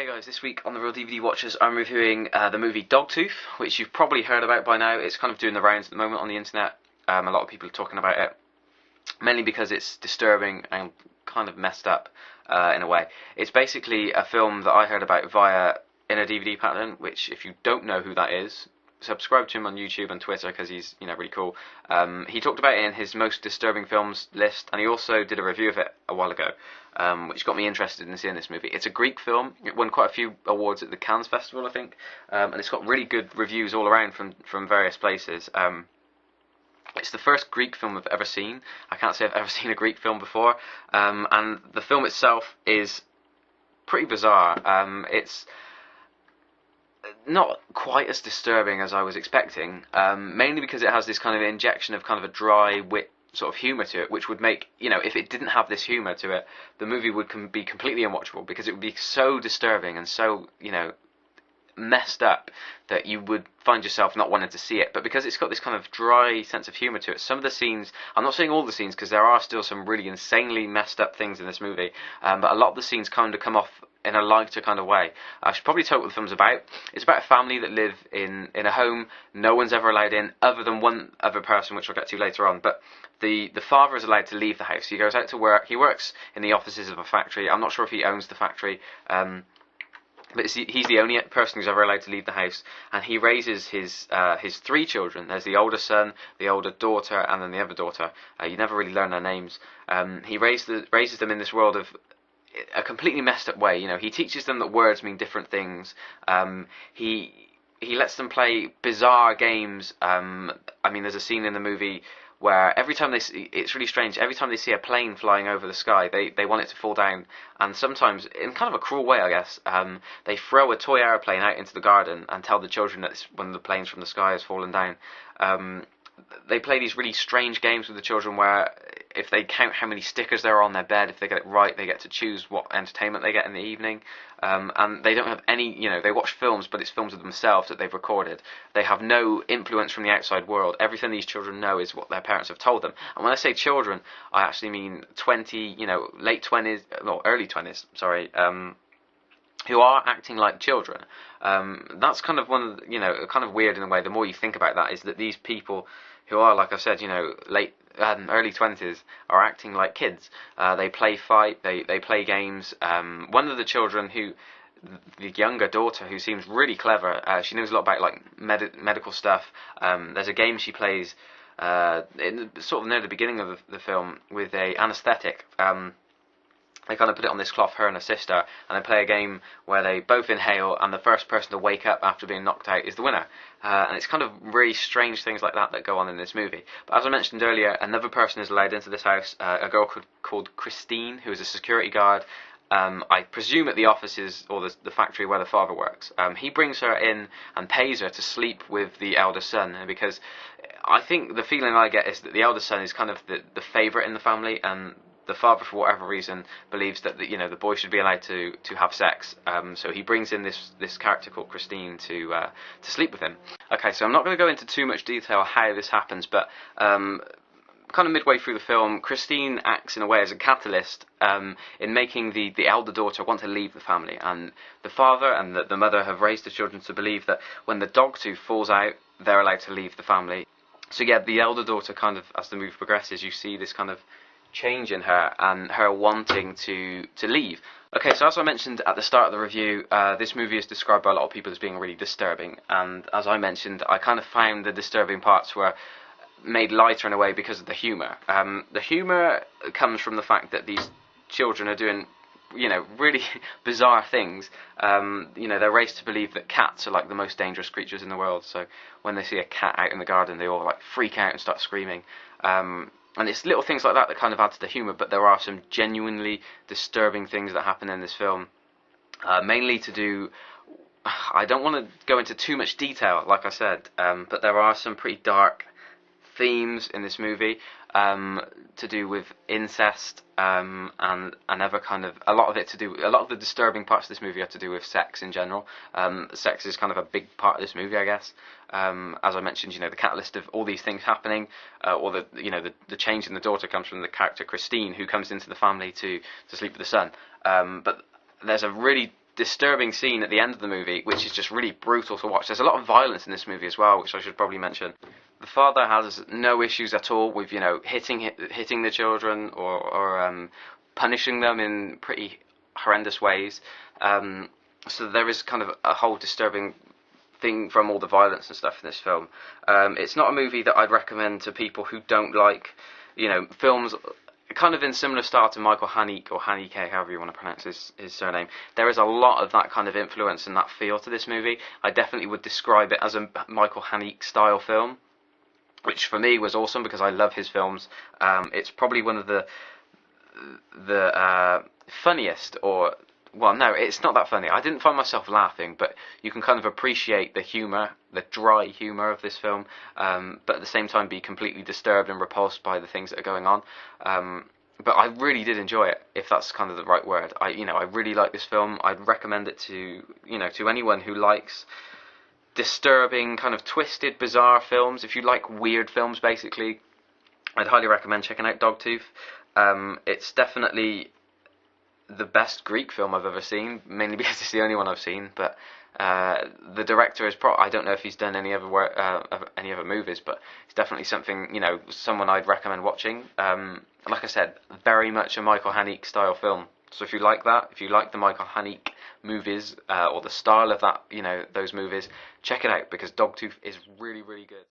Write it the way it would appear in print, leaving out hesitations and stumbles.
Hey guys, this week on the Real DVD Watchers I'm reviewing the movie Dogtooth, which you've probably heard about by now. It's kind of doing the rounds at the moment on the internet. A lot of people are talking about it, mainly because it's disturbing and kind of messed up in a way. It's basically a film that I heard about via Inner DVD Pattern, which if you don't know who that is, subscribe to him on YouTube and Twitter because he's really cool. He talked about it in his most disturbing films list, and he also did a review of it a while ago, which got me interested in seeing this movie. It's a Greek film. It won quite a few awards at the Cannes Festival, I think, and it's got really good reviews all around from various places. It's the first Greek film I've ever seen. I can't say I've ever seen a Greek film before, and the film itself is pretty bizarre. It's not quite as disturbing as I was expecting, mainly because it has this kind of injection of kind of a dry wit sort of humour to it, which would make, if it didn't have this humour to it, the movie would be completely unwatchable, because it would be so disturbing and so, messed up that you would find yourself not wanting to see it. But because it's got this kind of dry sense of humour to it, some of the scenes, I'm not saying all the scenes because there are still some really insanely messed up things in this movie, but a lot of the scenes kind of come off in a lighter kind of way. I should probably tell you what the film's about. It's about a family that live in a home no one's ever allowed in other than one other person, which I'll get to later on. But the father is allowed to leave the house. He goes out to work. He works in the offices of a factory. I'm not sure if he owns the factory, but he's the only person who's ever allowed to leave the house, and he raises his three children. There's the older son, the older daughter, and then the other daughter. You never really learn their names. He raises them in this world of a completely messed up way. He teaches them that words mean different things. He lets them play bizarre games. There's a scene in the movie where every time it's really strange, every time they see a plane flying over the sky, they want it to fall down, and sometimes, in kind of a cruel way I guess, they throw a toy aeroplane out into the garden and tell the children that it's one of the planes from the sky has fallen down. They play these really strange games with the children where if they count how many stickers there are on their bed, if they get it right, they get to choose what entertainment they get in the evening. And they don't have any, they watch films, but it's films of themselves that they've recorded. They have no influence from the outside world. Everything these children know is what their parents have told them. And when I say children, I actually mean 20, late 20s, well, early 20s, sorry, who are acting like children. That's kind of one of the, kind of weird in a way. The more you think about that, is that these people who are, like I said, late, early 20s, are acting like kids. They play fight, they play games. One of the children, the younger daughter, who seems really clever, she knows a lot about like medical stuff. There's a game she plays sort of near the beginning of the film with a anaesthetic. They kind of put it on this cloth, her and her sister, and they play a game where they both inhale, and the first person to wake up after being knocked out is the winner. And it's kind of really strange things like that go on in this movie. But as I mentioned earlier, another person is allowed into this house, a girl called Christine, who is a security guard, I presume at the offices or the factory where the father works. He brings her in and pays her to sleep with the elder son, because I think the feeling I get is that the elder son is kind of the favourite in the family, and the father, for whatever reason, believes that the boy should be allowed to have sex. So he brings in this character called Christine to sleep with him. Okay, so I'm not going to go into too much detail how this happens, but kind of midway through the film, Christine acts in a way as a catalyst in making the elder daughter want to leave the family. And the father and the mother have raised the children to believe that when the Dogtooth falls out, they're allowed to leave the family. So yeah, the elder daughter kind of, as the movie progresses, you see this kind of change in her and her wanting to leave. Okay, so as I mentioned at the start of the review, this movie is described by a lot of people as being really disturbing, and as I mentioned, I kind of found the disturbing parts were made lighter in a way because of the humour. The humour comes from the fact that these children are doing really bizarre things. They're raised to believe that cats are like the most dangerous creatures in the world, so when they see a cat out in the garden, they all like freak out and start screaming. And it's little things like that kind of add to the humour, but there are some genuinely disturbing things that happen in this film. Mainly to do, I don't want to go into too much detail, like I said, but there are some pretty dark themes in this movie to do with incest and other kind of, a lot of the disturbing parts of this movie are to do with sex in general. Sex is kind of a big part of this movie, I guess. As I mentioned, the catalyst of all these things happening, or the change in the daughter comes from the character Christine, who comes into the family to sleep with the son. But there's a really disturbing scene at the end of the movie, which is just really brutal to watch. There's a lot of violence in this movie as well, which I should probably mention. The father has no issues at all with, hitting the children, or punishing them in pretty horrendous ways. So there is kind of a whole disturbing thing from all the violence and stuff in this film. It's not a movie that I'd recommend to people who don't like, films kind of in similar style to Michael Haneke, or Haneke, however you want to pronounce his surname. There is a lot of that kind of influence and that feel to this movie. I definitely would describe it as a Michael Haneke style film, which for me was awesome because I love his films. It's probably one of the funniest, or, well, no, it's not that funny. I didn't find myself laughing, but you can kind of appreciate the humour, the dry humour of this film, but at the same time be completely disturbed and repulsed by the things that are going on. But I really did enjoy it, if that's kind of the right word. I really like this film. I'd recommend it to anyone who likes disturbing, kind of twisted, bizarre films. If you like weird films, basically, I'd highly recommend checking out Dogtooth. It's definitely the best Greek film I've ever seen, mainly because it's the only one I've seen. But the director is I don't know if he's done any other work, any other movies, but it's definitely something, someone I'd recommend watching. Like I said, very much a Michael Haneke style film. So if you like that, if you like the Michael Haneke movies, or the style of that, those movies, check it out, because Dogtooth is really, really good.